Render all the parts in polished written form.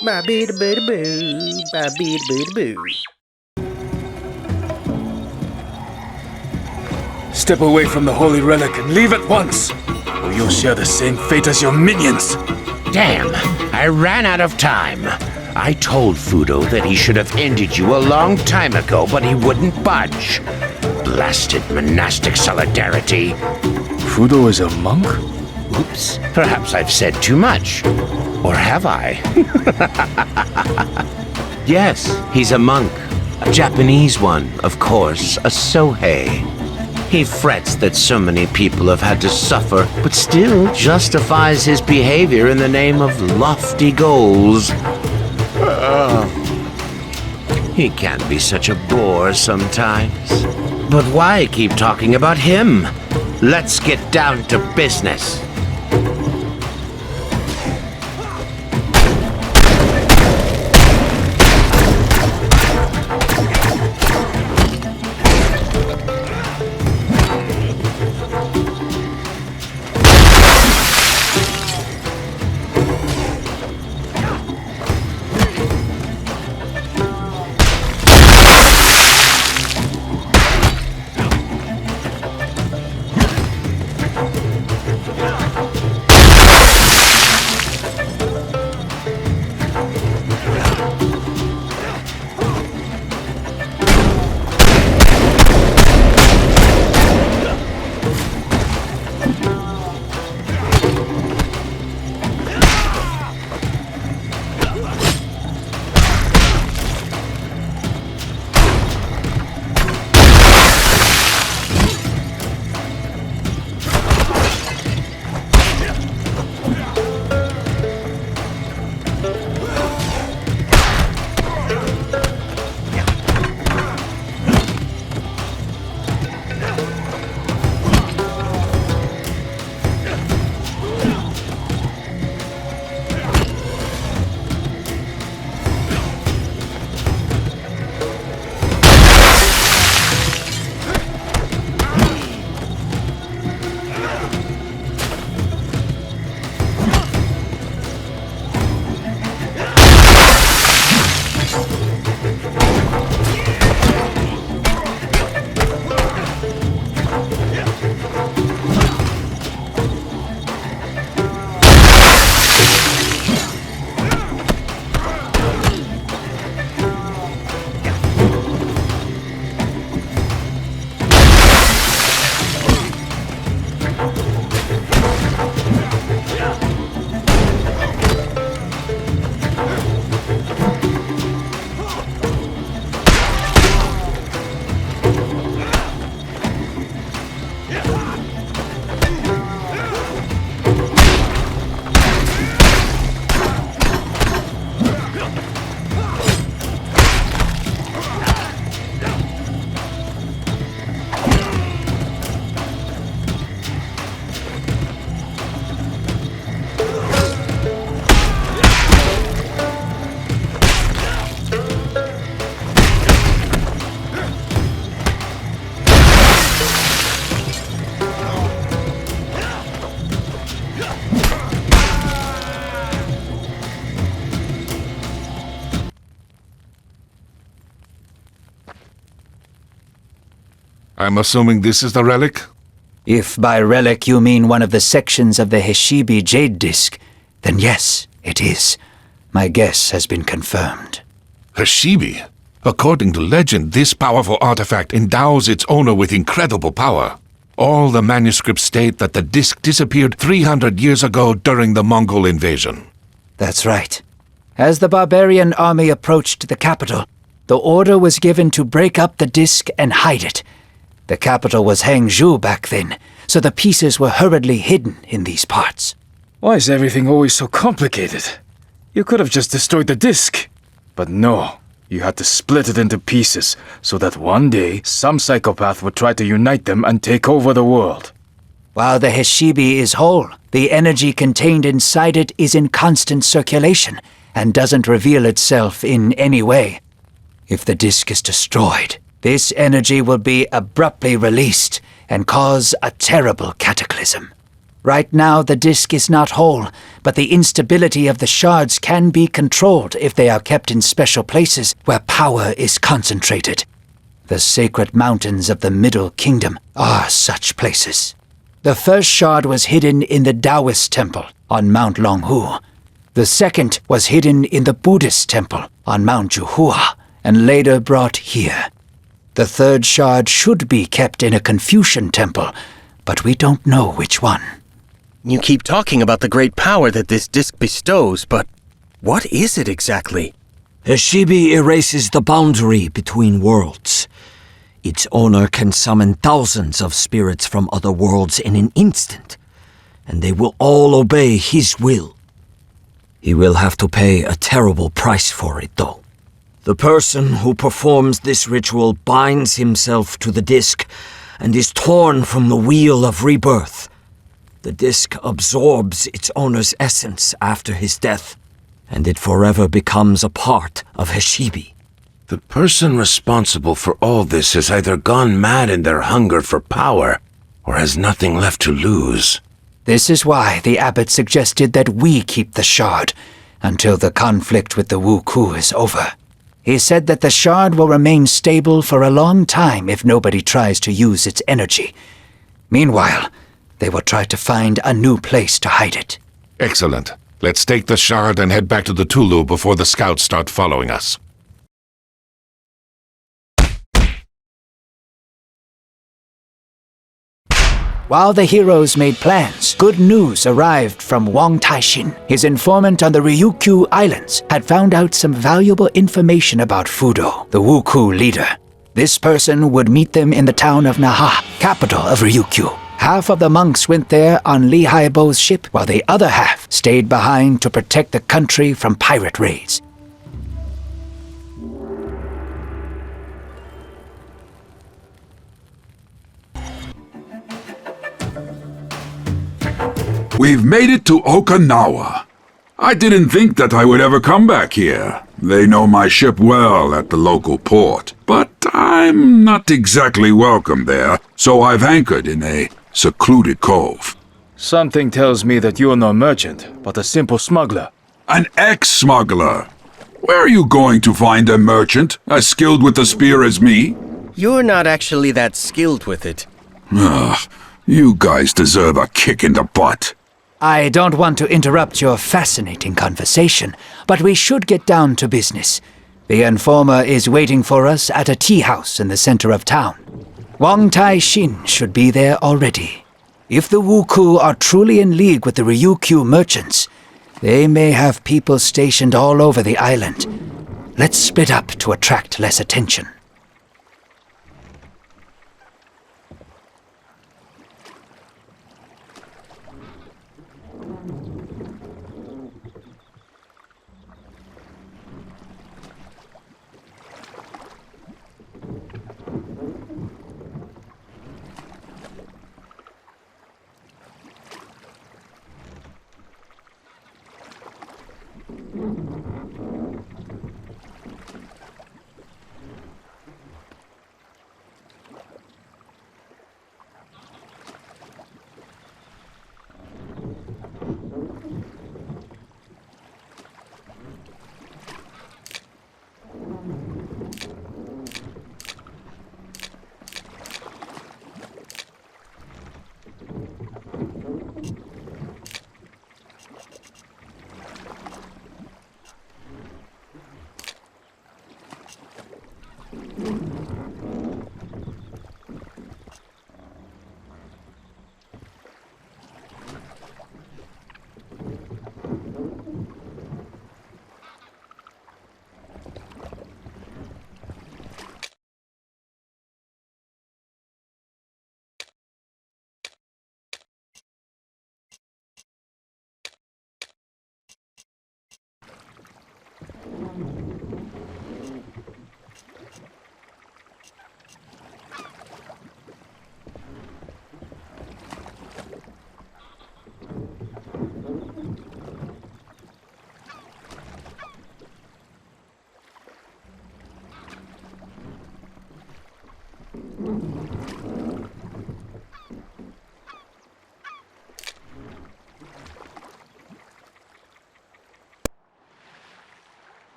Ba beat boo boo, ba beat boo boo. Step away from the holy relic and leave at once, or you'll share the same fate as your minions. Damn, I ran out of time. I told Fudo that he should have ended you a long time ago, but he wouldn't budge. Blasted monastic solidarity. Fudo is a monk? Oops, perhaps I've said too much. Or have I? Yes, he's a monk. A Japanese one, of course, a Sohei. He frets that so many people have had to suffer, but still justifies his behavior in the name of lofty goals. He can be such a bore sometimes. But why keep talking about him? Let's get down to business. I'm assuming this is the relic? If by relic you mean one of the sections of the Heshibi Jade Disc, then yes, it is. My guess has been confirmed. Heshibi? According to legend, this powerful artifact endows its owner with incredible power. All the manuscripts state that the disc disappeared 300 years ago during the Mongol invasion. That's right. As the barbarian army approached the capital, the order was given to break up the disc and hide it. The capital was Hangzhou back then, so the pieces were hurriedly hidden in these parts. Why is everything always so complicated? You could have just destroyed the disc. But no, you had to split it into pieces, so that one day some psychopath would try to unite them and take over the world. While the Heshibi is whole, the energy contained inside it is in constant circulation and doesn't reveal itself in any way. If the disc is destroyed, this energy will be abruptly released and cause a terrible cataclysm. Right now, the disc is not whole, but the instability of the shards can be controlled if they are kept in special places where power is concentrated. The sacred mountains of the Middle Kingdom are such places. The first shard was hidden in the Taoist temple on Mount Longhu. The second was hidden in the Buddhist temple on Mount Juhua, and later brought here. The third shard should be kept in a Confucian temple, but we don't know which one. You keep talking about the great power that this disc bestows, but what is it exactly? Hashibi erases the boundary between worlds. Its owner can summon thousands of spirits from other worlds in an instant, and they will all obey his will. He will have to pay a terrible price for it, though. The person who performs this ritual binds himself to the disc and is torn from the wheel of rebirth. The disc absorbs its owner's essence after his death, and it forever becomes a part of Hashibi. The person responsible for all this has either gone mad in their hunger for power, or has nothing left to lose. This is why the abbot suggested that we keep the shard until the conflict with the Wu Ku is over. He said that the shard will remain stable for a long time if nobody tries to use its energy. Meanwhile, they will try to find a new place to hide it. Excellent. Let's take the shard and head back to the Tulu before the scouts start following us. While the heroes made plans, good news arrived from Wang Taishin. His informant on the Ryukyu Islands had found out some valuable information about Fudo, the Wuku leader. This person would meet them in the town of Naha, capital of Ryukyu. Half of the monks went there on Li Haibo's ship, while the other half stayed behind to protect the country from pirate raids. We've made it to Okinawa. I didn't think that I would ever come back here. They know my ship well at the local port, but I'm not exactly welcome there, so I've anchored in a secluded cove. Something tells me that you're no merchant, but a simple smuggler. An ex-smuggler. Where are you going to find a merchant as skilled with the spear as me? You're not actually that skilled with it. Ugh, you guys deserve a kick in the butt. I don't want to interrupt your fascinating conversation, but we should get down to business. The informer is waiting for us at a tea house in the center of town. Wang Tai-shin should be there already. If the Wuku are truly in league with the Ryukyu merchants, they may have people stationed all over the island. Let's split up to attract less attention.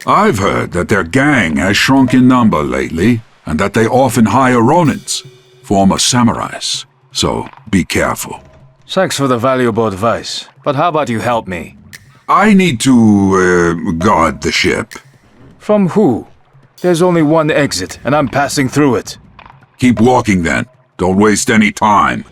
I've heard that their gang has shrunk in number lately, and that they often hire ronins, former samurais. So be careful. Thanks for the valuable advice, but how about you help me? I need to, guard the ship. From who? There's only one exit, and I'm passing through it. Keep walking then. Don't waste any time.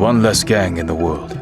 one less gang in the world.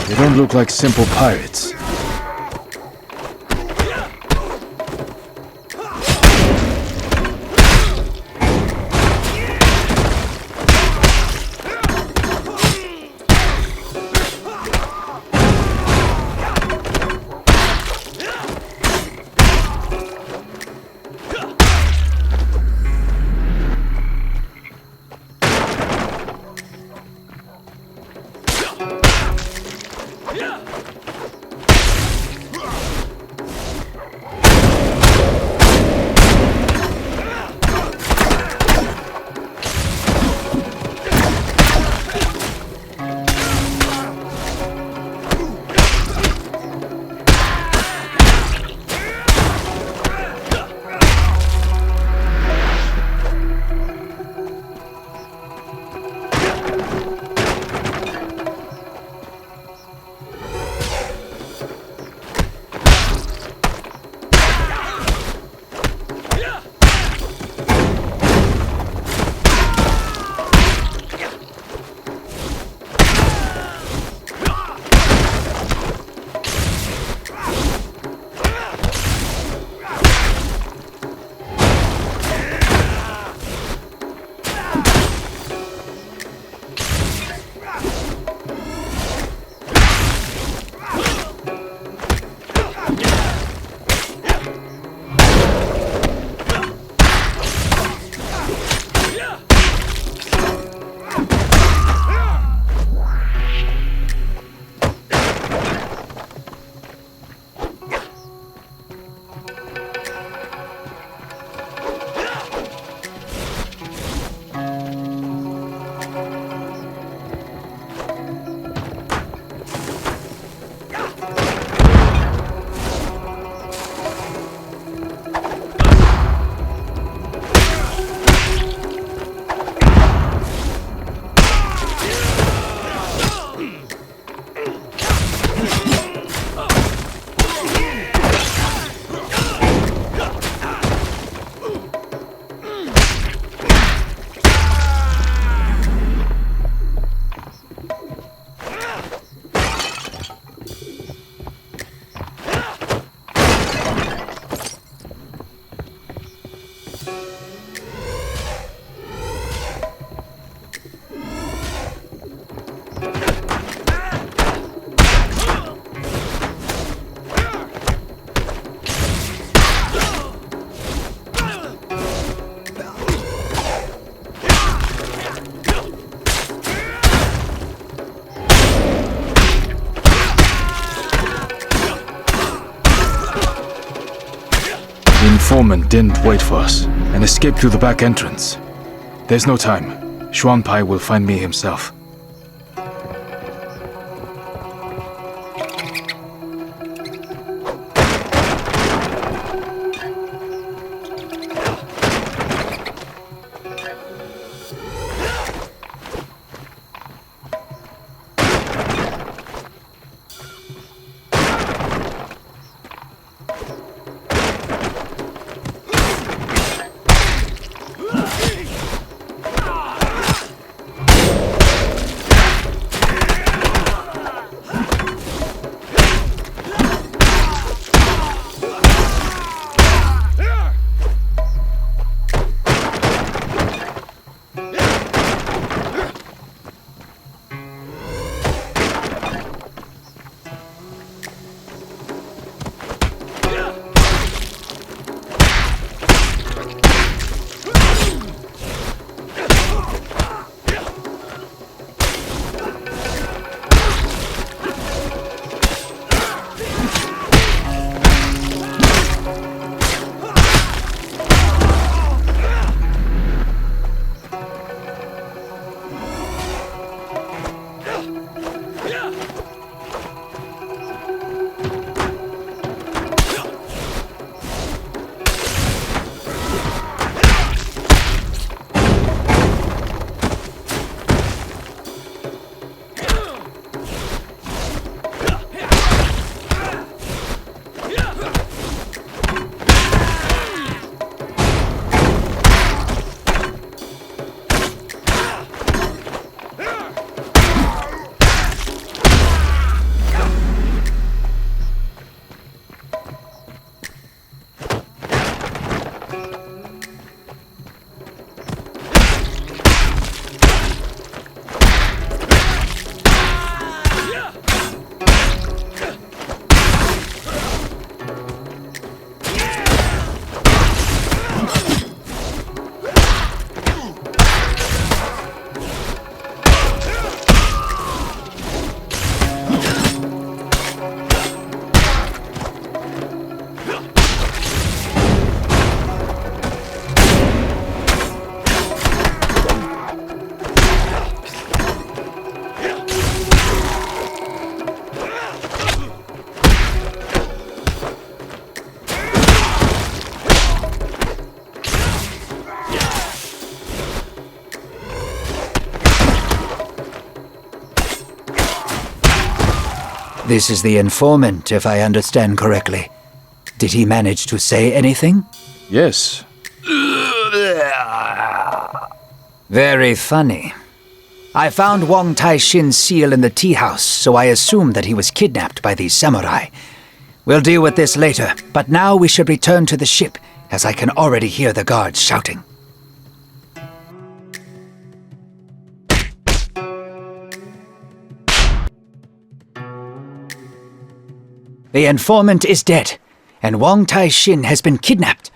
They don't look like simple pirates. The informant didn't wait for us and escaped through the back entrance. There's no time. Xuanpai will find me himself. This is the informant, if I understand correctly. Did he manage to say anything? Yes. Very funny. I found Wang Tai-shin's seal in the tea house, so I assumed that he was kidnapped by these samurai. We'll deal with this later, but now we should return to the ship, as I can already hear the guards shouting. The informant is dead, and Wang Tai-shin has been kidnapped.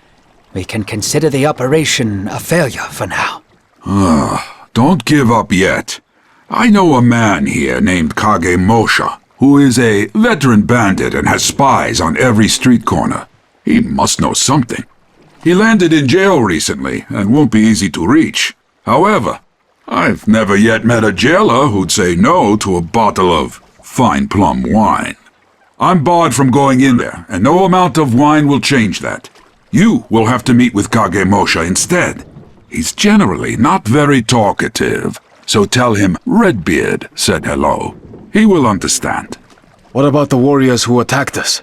We can consider the operation a failure for now. Don't give up yet. I know a man here named Kage Mosha, who is a veteran bandit and has spies on every street corner. He must know something. He landed in jail recently and won't be easy to reach. However, I've never yet met a jailer who'd say no to a bottle of fine plum wine. I'm barred from going in there, and no amount of wine will change that. You will have to meet with Kage Mosha instead. He's generally not very talkative, so tell him Redbeard said hello. He will understand. What about the warriors who attacked us?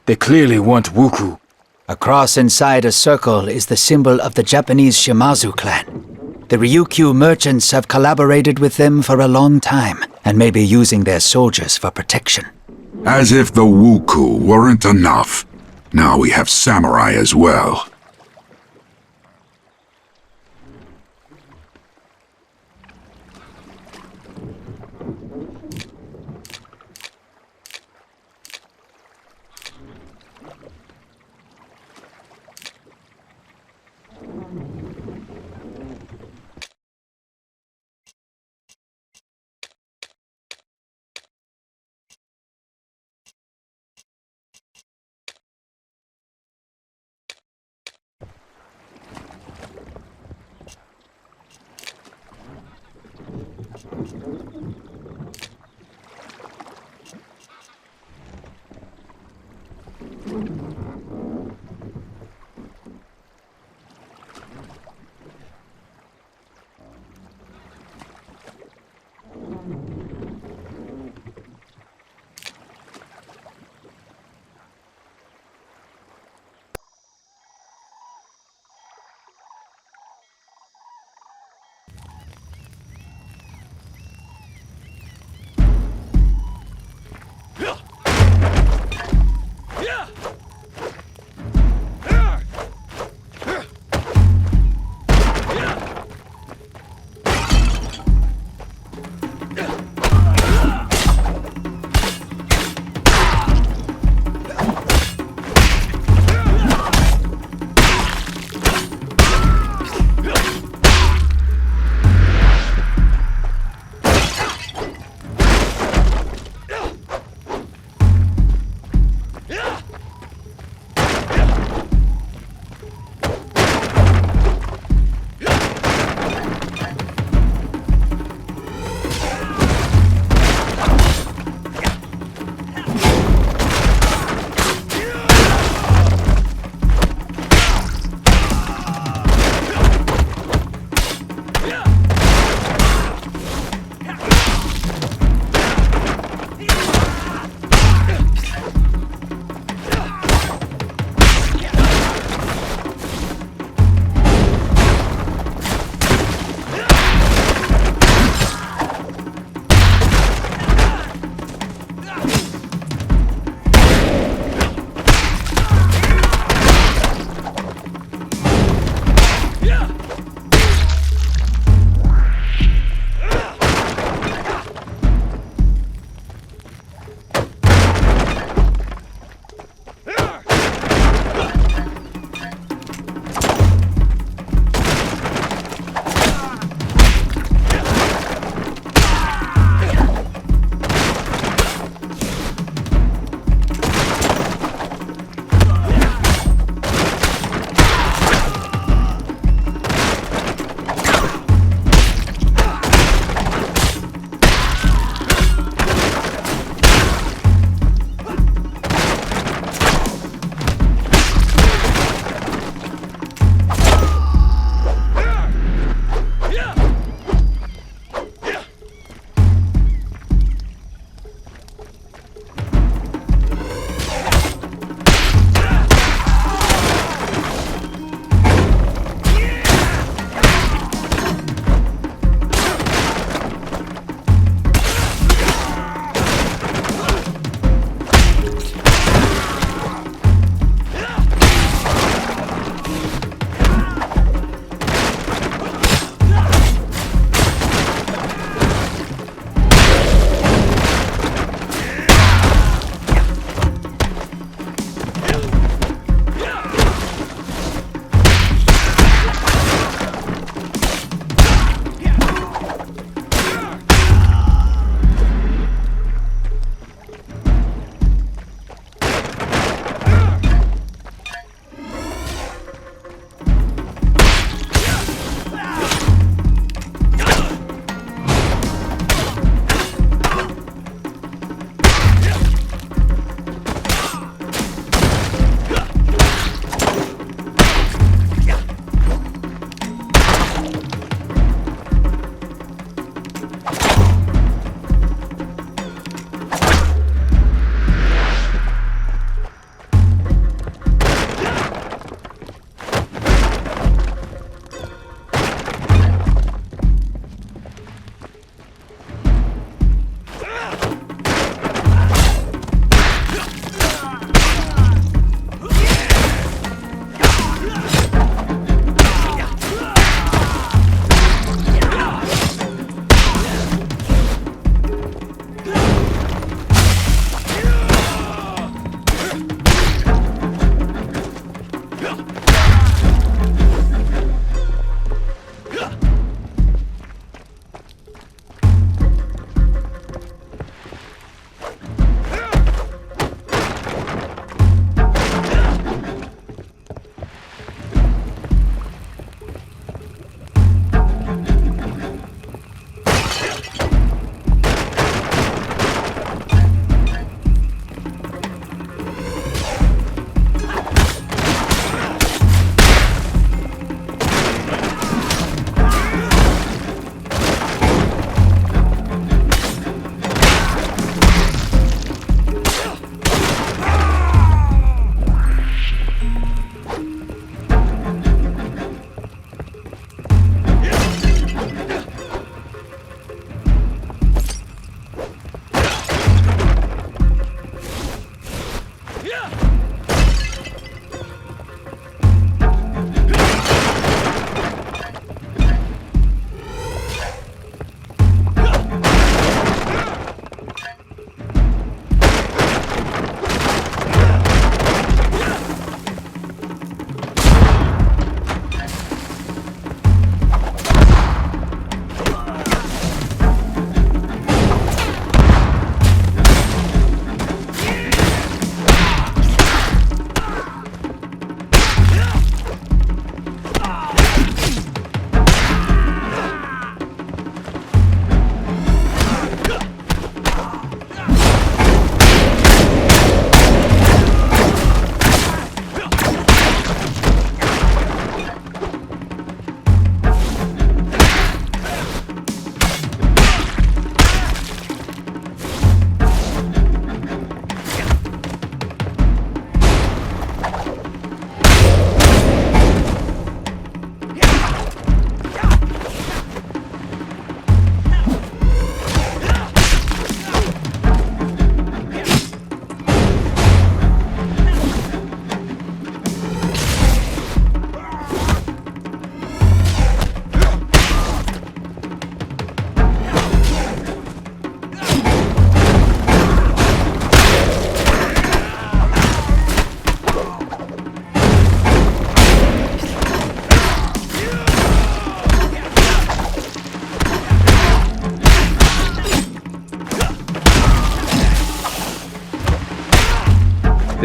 They clearly weren't Wuku. A cross inside a circle is the symbol of the Japanese Shimazu clan. The Ryukyu merchants have collaborated with them for a long time, and may be using their soldiers for protection. As if the Wuku weren't enough. Now we have samurai as well.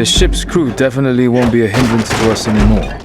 The ship's crew definitely won't be a hindrance to us anymore.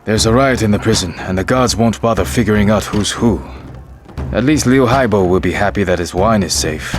There's a riot in the prison, and the guards won't bother figuring out who's who. At least Liu Haibo will be happy that his wine is safe.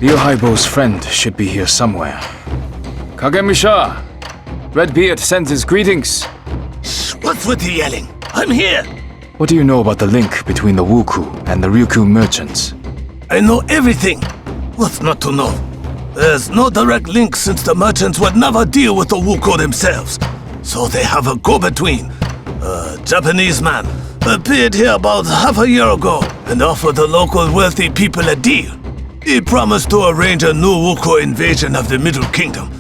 Ryohaibo's friend should be here somewhere. Kagemusha! Redbeard sends his greetings. What's with the yelling? I'm here! What do you know about the link between the Wuku and the Ryukyu merchants? I know everything. What's not to know? There's no direct link since the merchants would never deal with the Wuku themselves. So they have a go-between. A Japanese man appeared here about half a year ago and offered the local wealthy people a deal. He promised to arrange a new Wuku invasion of the Middle Kingdom,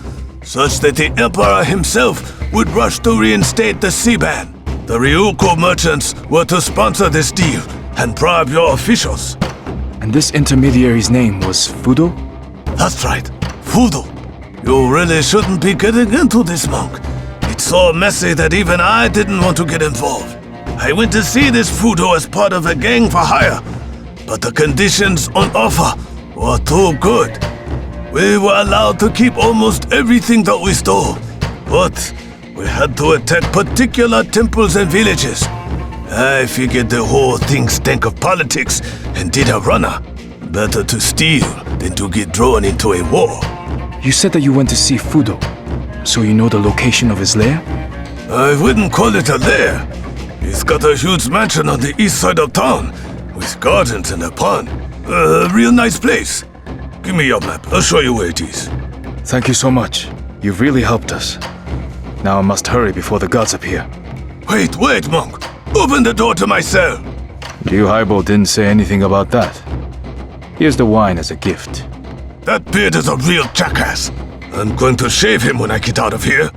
such that the Emperor himself would rush to reinstate the sea ban. The Ryukyu merchants were to sponsor this deal and bribe your officials. And this intermediary's name was Fudo? That's right, Fudo. You really shouldn't be getting into this, monk. It's so messy that even I didn't want to get involved. I went to see this Fudo as part of a gang for hire, but the conditions on offer were too good. We were allowed to keep almost everything that we stole, but we had to attack particular temples and villages. I figured the whole thing stank of politics and did a runner. Better to steal than to get drawn into a war. You said that you went to see Fudo, so you know the location of his lair? I wouldn't call it a lair. He's got a huge mansion on the east side of town, with gardens and a pond. A real nice place. Give me your map, I'll show you where it is. Thank you so much. You've really helped us. Now I must hurry before the gods appear. Wait, monk. Open the door to my cell. Ryohaibo didn't say anything about that. Here's the wine as a gift. That beard is a real jackass. I'm going to shave him when I get out of here.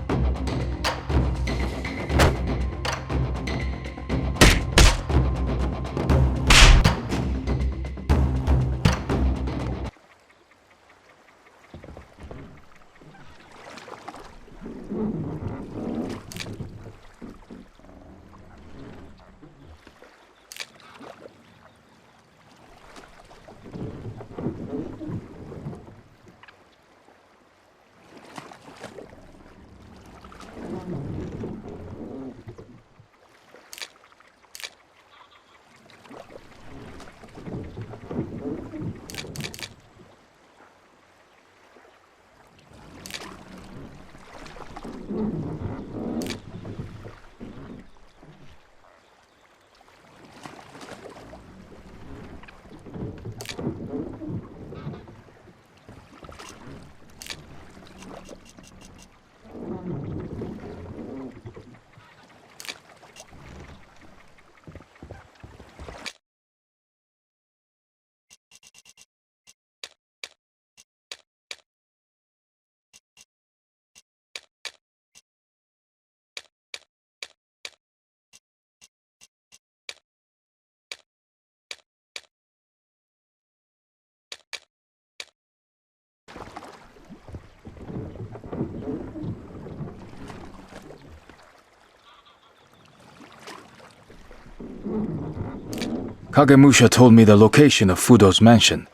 Kagemusha told me the location of Fudo's mansion.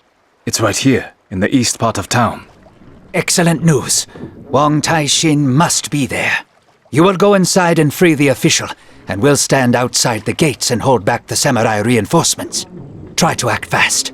It's right here, in the east part of town. Excellent news. Wang Taishin must be there. You will go inside and free the official, and we'll stand outside the gates and hold back the samurai reinforcements. Try to act fast.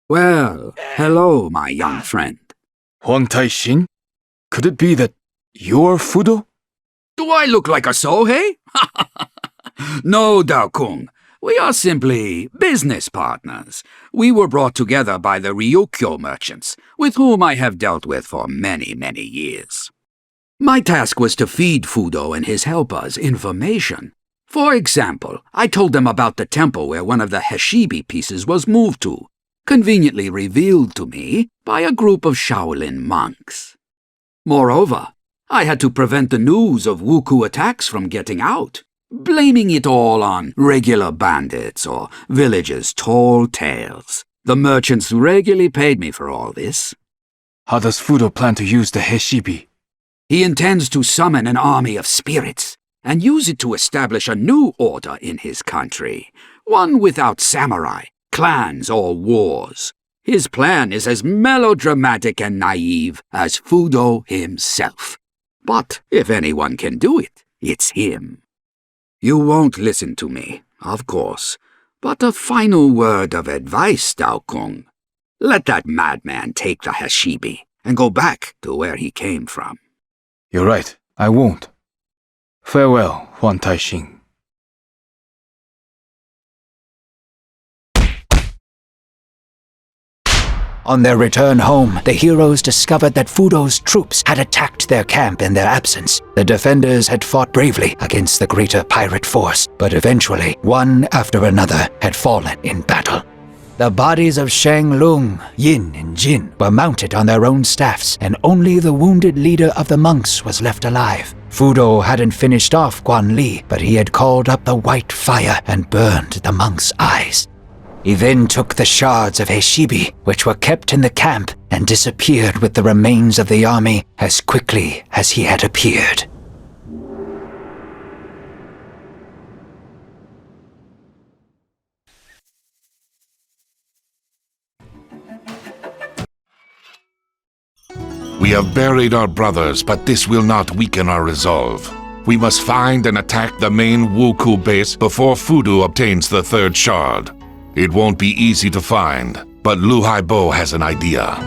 Well, hello, my young friend. Huang Taixing? Could it be that you're Fudo? Do I look like a Sohei? No, Dao Kung. We are simply business partners. We were brought together by the Ryukyo merchants, with whom I have dealt with for many, many years. My task was to feed Fudo and his helpers information. For example, I told them about the temple where one of the Heshibi pieces was moved to, conveniently revealed to me by a group of Shaolin monks. Moreover, I had to prevent the news of Wuku attacks from getting out, blaming it all on regular bandits or villagers' tall tales. The merchants regularly paid me for all this. How does Fudo plan to use the Heshibi? He intends to summon an army of spirits and use it to establish a new order in his country, one without samurai, clans, or wars. His plan is as melodramatic and naive as Fudo himself. But if anyone can do it, it's him. You won't listen to me, of course, but a final word of advice, Dao Kung. Let that madman take the Heshibi and go back to where he came from. You're right, I won't. Farewell, Huang Taixing. On their return home, the heroes discovered that Fudo's troops had attacked their camp in their absence. The defenders had fought bravely against the greater pirate force, but eventually, one after another had fallen in battle. The bodies of Shang Lung, Yin, and Jin were mounted on their own staffs, and only the wounded leader of the monks was left alive. Fudo hadn't finished off Guan Li, but he had called up the white fire and burned the monks' eyes. He then took the shards of Heshibi, which were kept in the camp, and disappeared with the remains of the army as quickly as he had appeared. We have buried our brothers, but this will not weaken our resolve. We must find and attack the main Wuku base before Fudo obtains the third shard. It won't be easy to find, but Lu Haibo has an idea.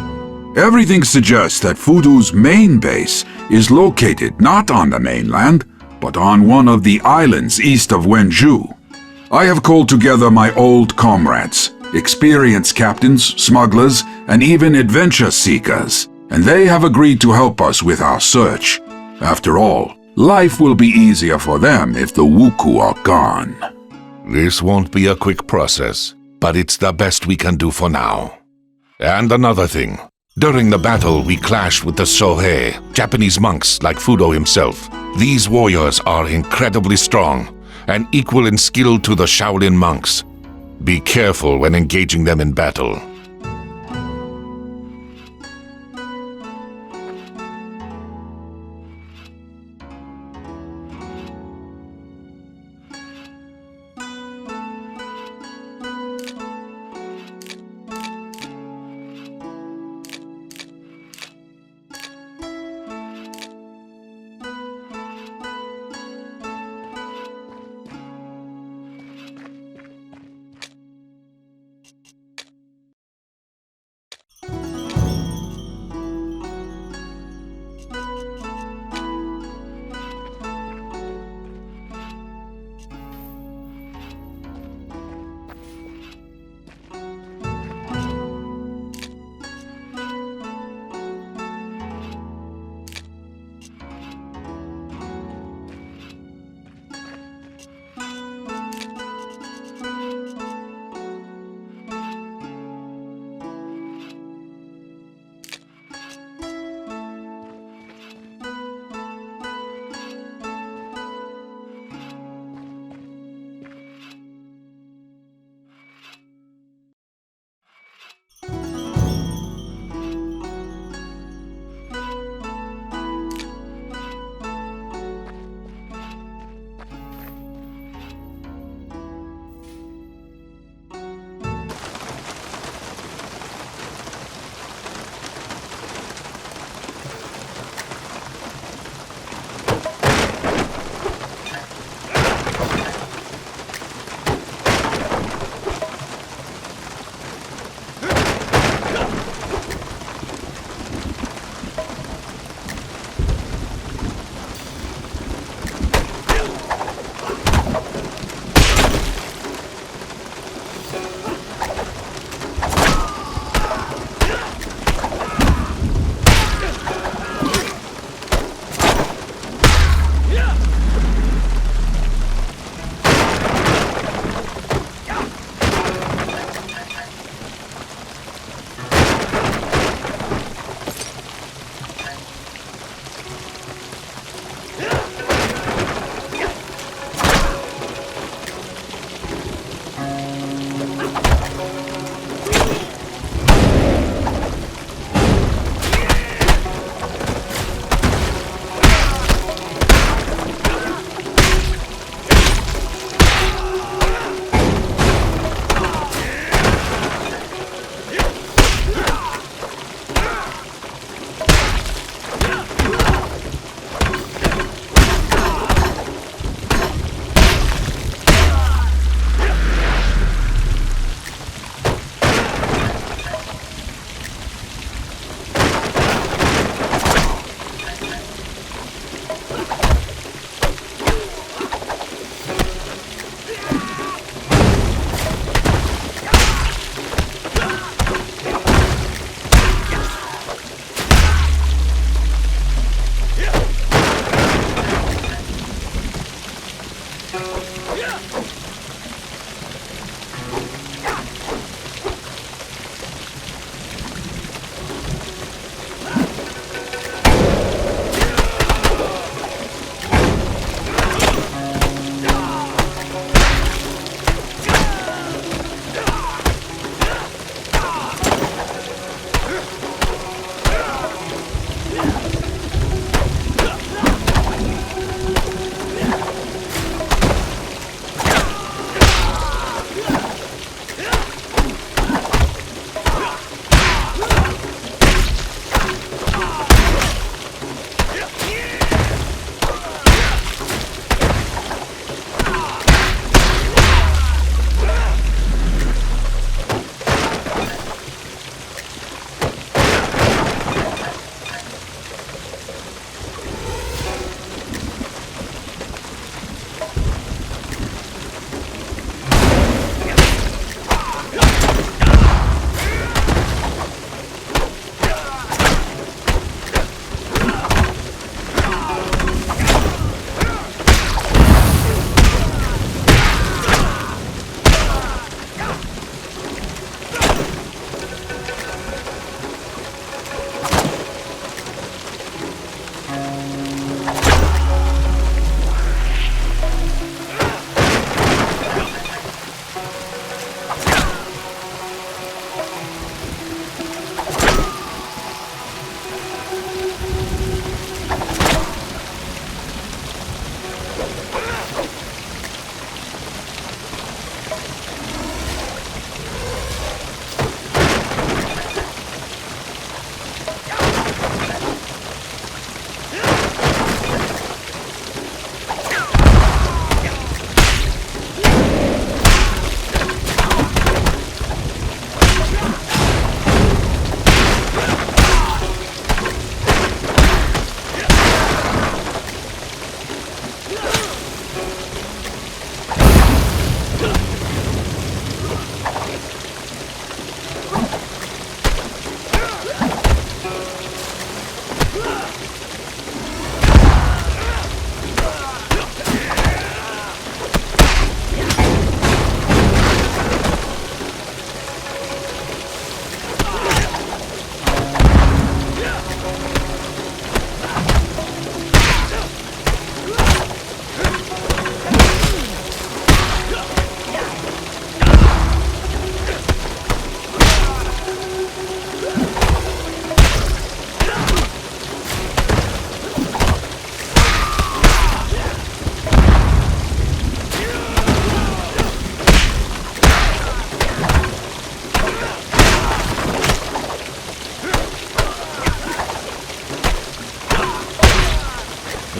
Everything suggests that Fudo's main base is located not on the mainland, but on one of the islands east of Wenju. I have called together my old comrades, experienced captains, smugglers, and even adventure seekers, and they have agreed to help us with our search. After all, life will be easier for them if the Wuku are gone. This won't be a quick process, but it's the best we can do for now. And another thing. During the battle, we clashed with the Sohei, Japanese monks like Fudo himself. These warriors are incredibly strong and equal in skill to the Shaolin monks. Be careful when engaging them in battle.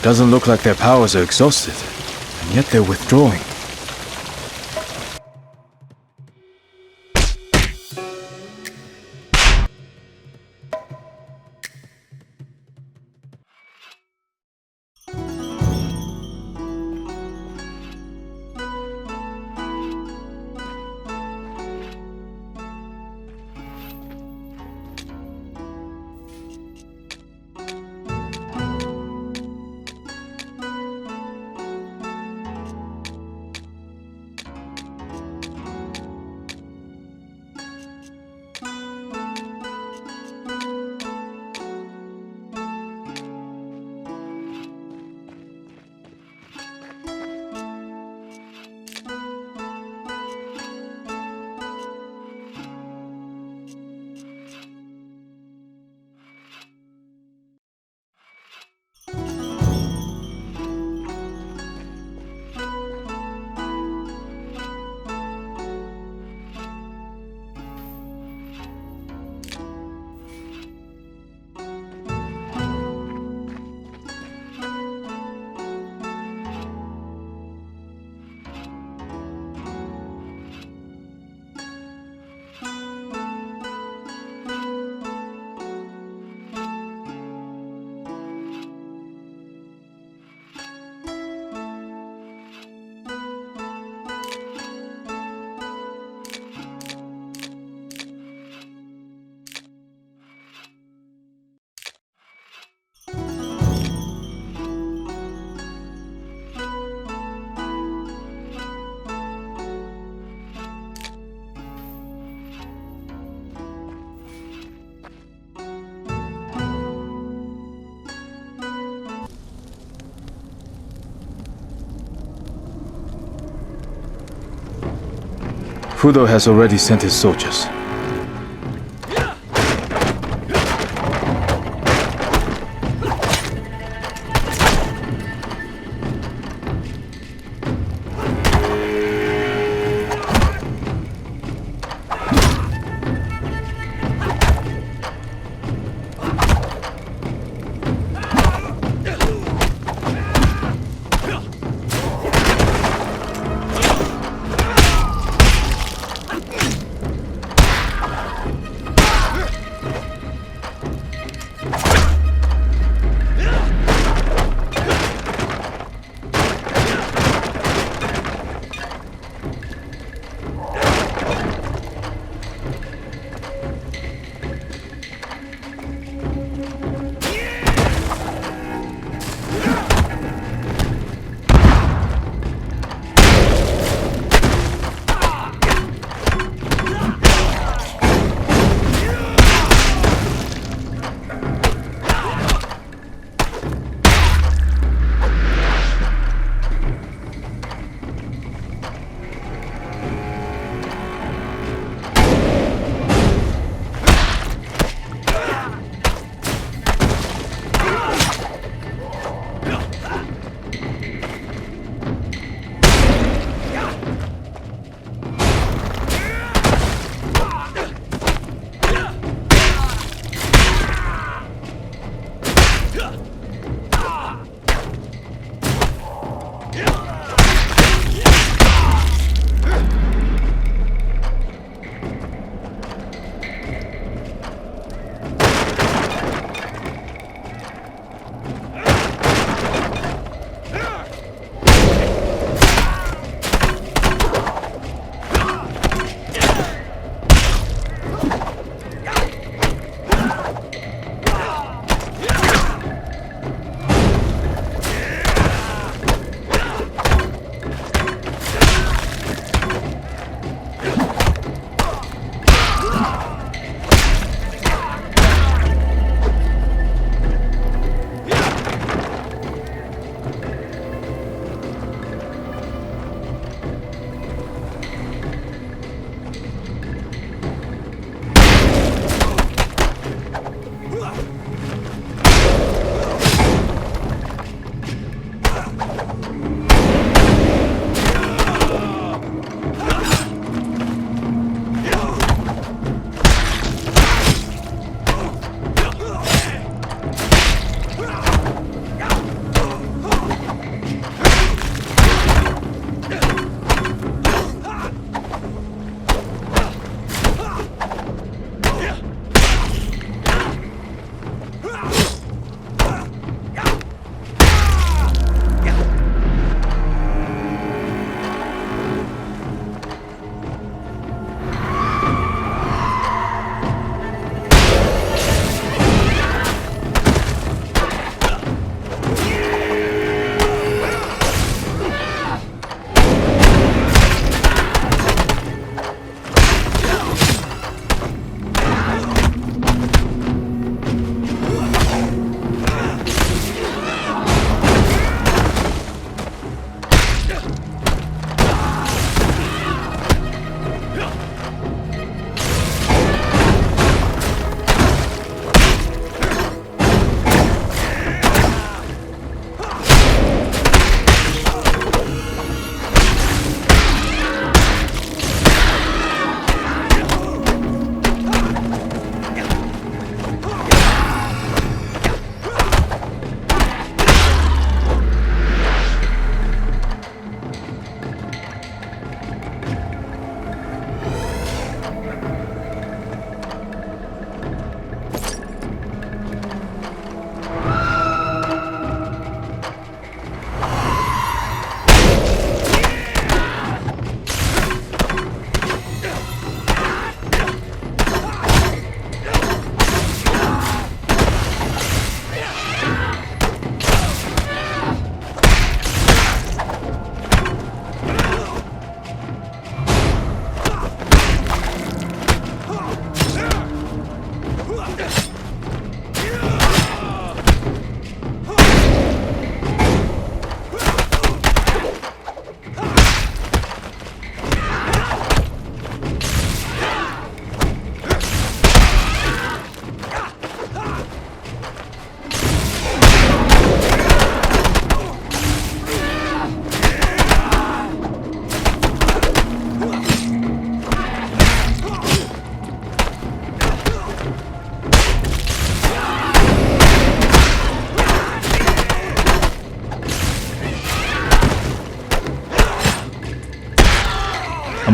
Doesn't look like their powers are exhausted, and yet they're withdrawing. Fudo has already sent his soldiers.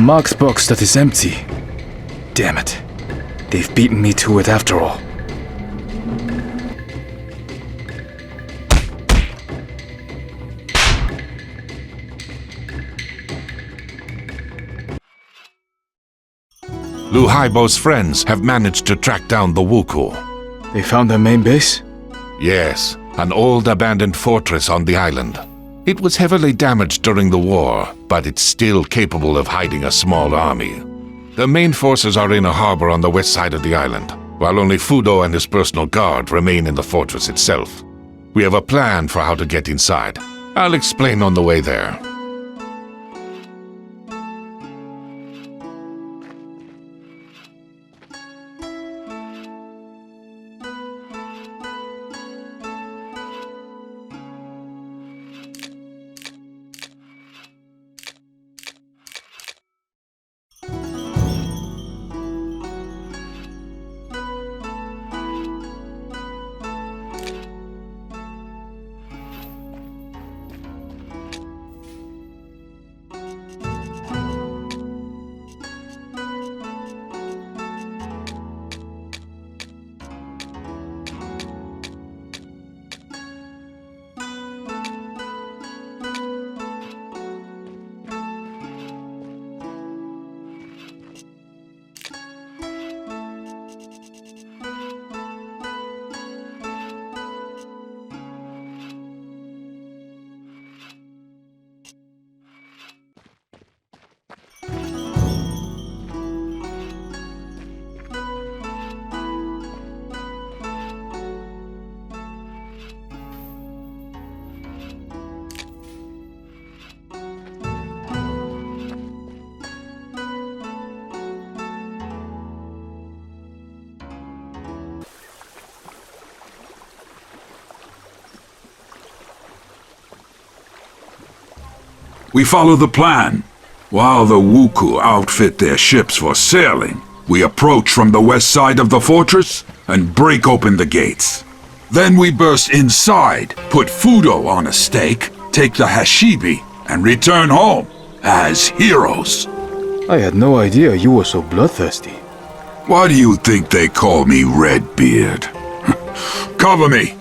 marked box that is empty. Damn it. They've beaten me to it after all. Lu Haibo's friends have managed to track down the Wuku. They found their main base? Yes, an old abandoned fortress on the island. It was heavily damaged during the war, but it's still capable of hiding a small army. The main forces are in a harbor on the west side of the island, while only Fudo and his personal guard remain in the fortress itself. We have a plan for how to get inside. I'll explain on the way there. We follow the plan. While the Wuku outfit their ships for sailing, we approach from the west side of the fortress and break open the gates. Then we burst inside, put Fudo on a stake, take the Hashibi, and return home as heroes. I had no idea you were so bloodthirsty. Why do you think they call me Redbeard? Cover me!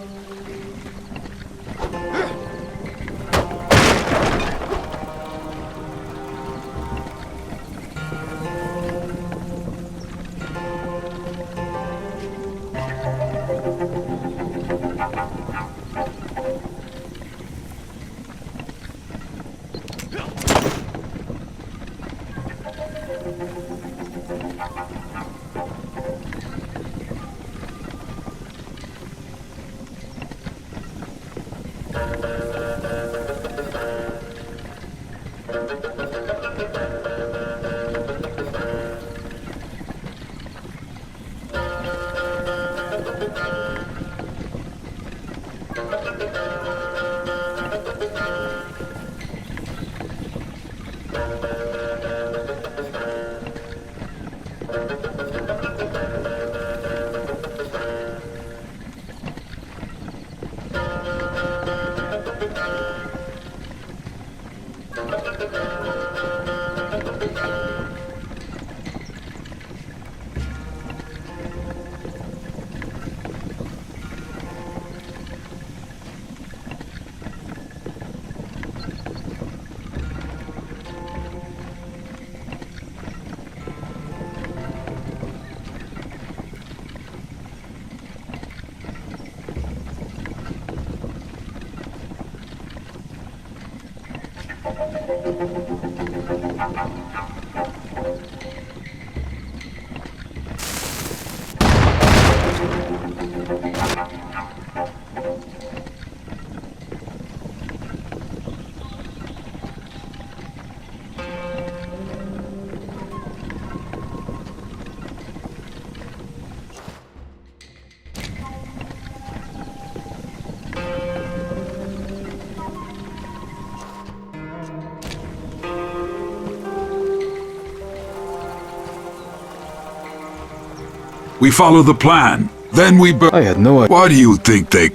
We follow the plan. Then we I had no idea. Why do you think they...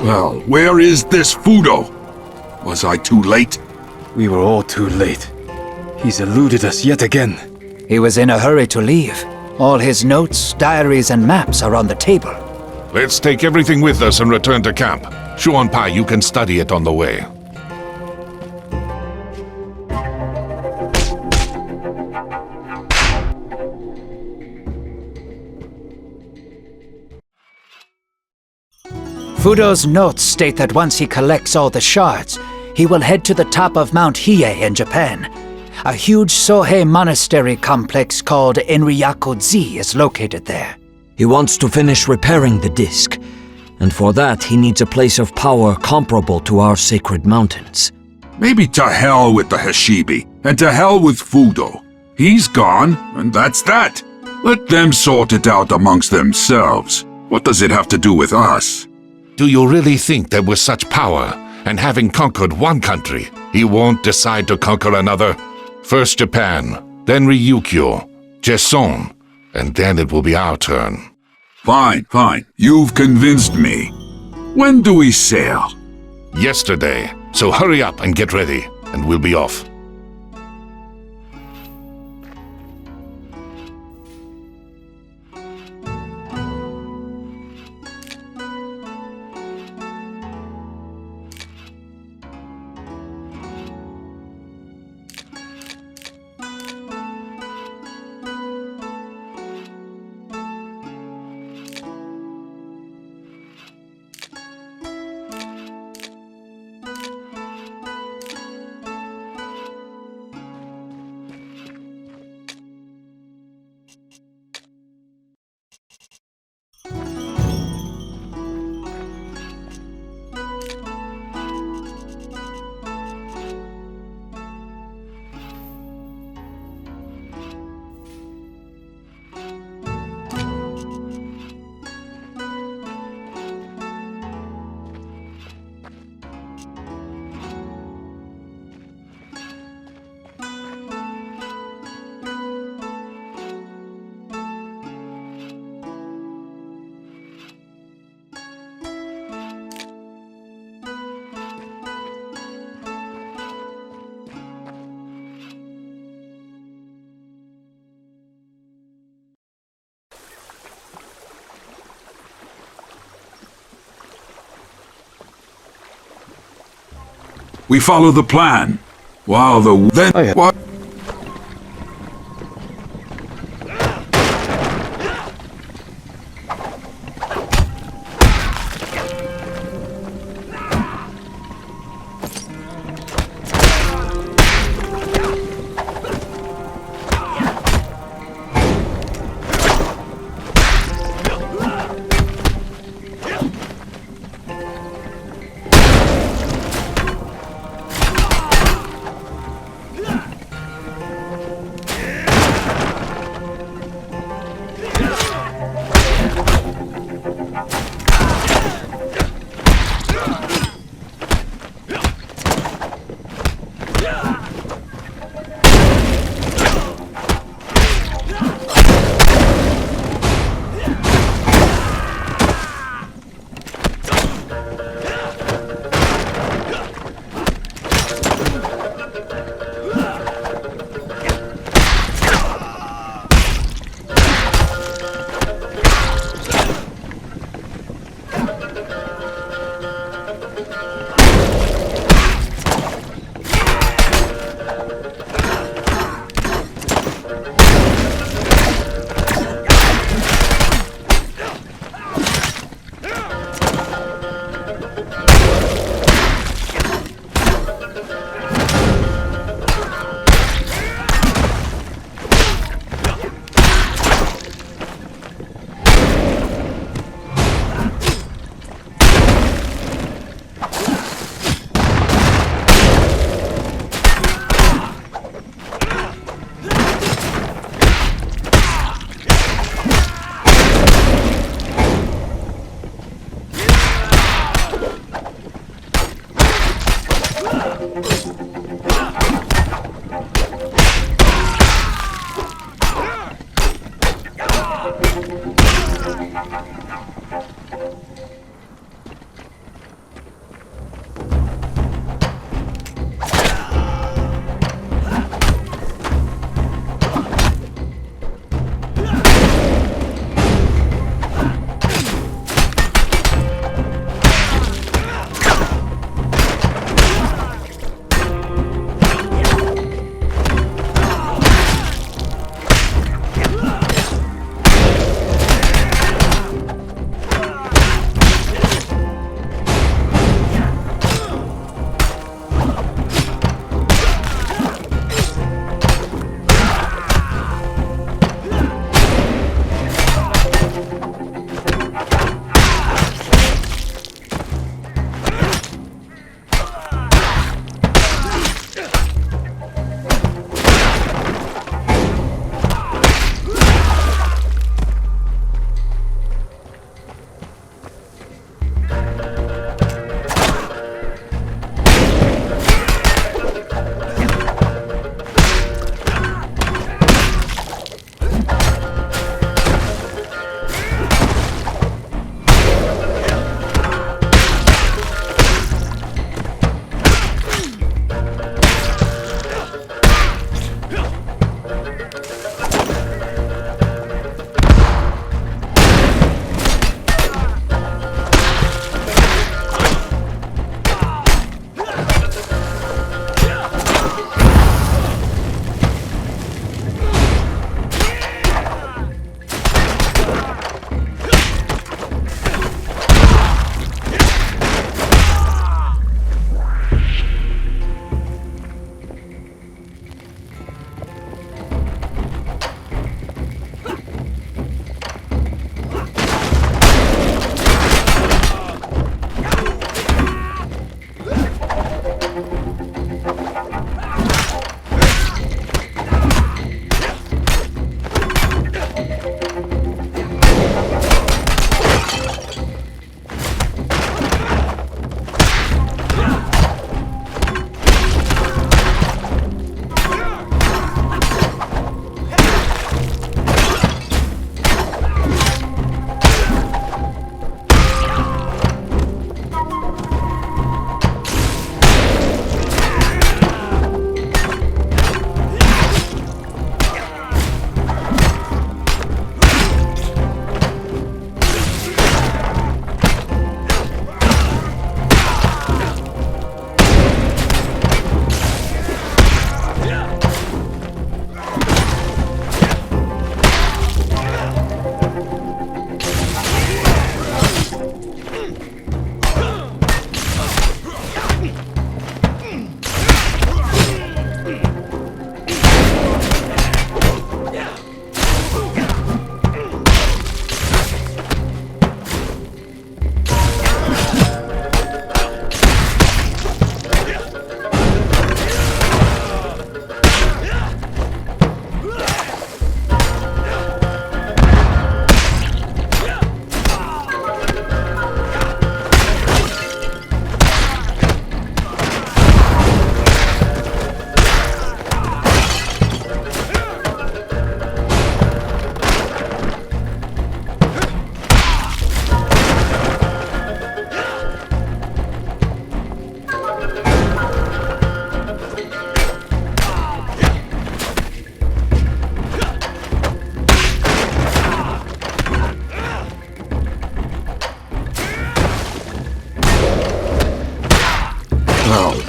Well, where is this Fudo? Was I too late? We were all too late. He's eluded us yet again. He was in a hurry to leave. All his notes, diaries, and maps are on the table. Let's take everything with us and return to camp. Shuan Pai, you can study it on the way. Fudo's notes state that once he collects all the shards, he will head to the top of Mount Hiei in Japan. A huge Sohei monastery complex called Enryaku-ji is located there. He wants to finish repairing the disc, and for that he needs a place of power comparable to our sacred mountains. Maybe to hell with the Hashibi, and to hell with Fudo. He's gone, and that's that. Let them sort it out amongst themselves. What does it have to do with us? Do you really think that with such power, and having conquered one country, he won't decide to conquer another? First Japan, then Ryukyu, Jeson, and then it will be our turn. Fine, fine. You've convinced me. When do we sail? Yesterday, so hurry up and get ready, and we'll be off. We follow the plan. While the then Oh, yeah. what?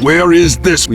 Where is this?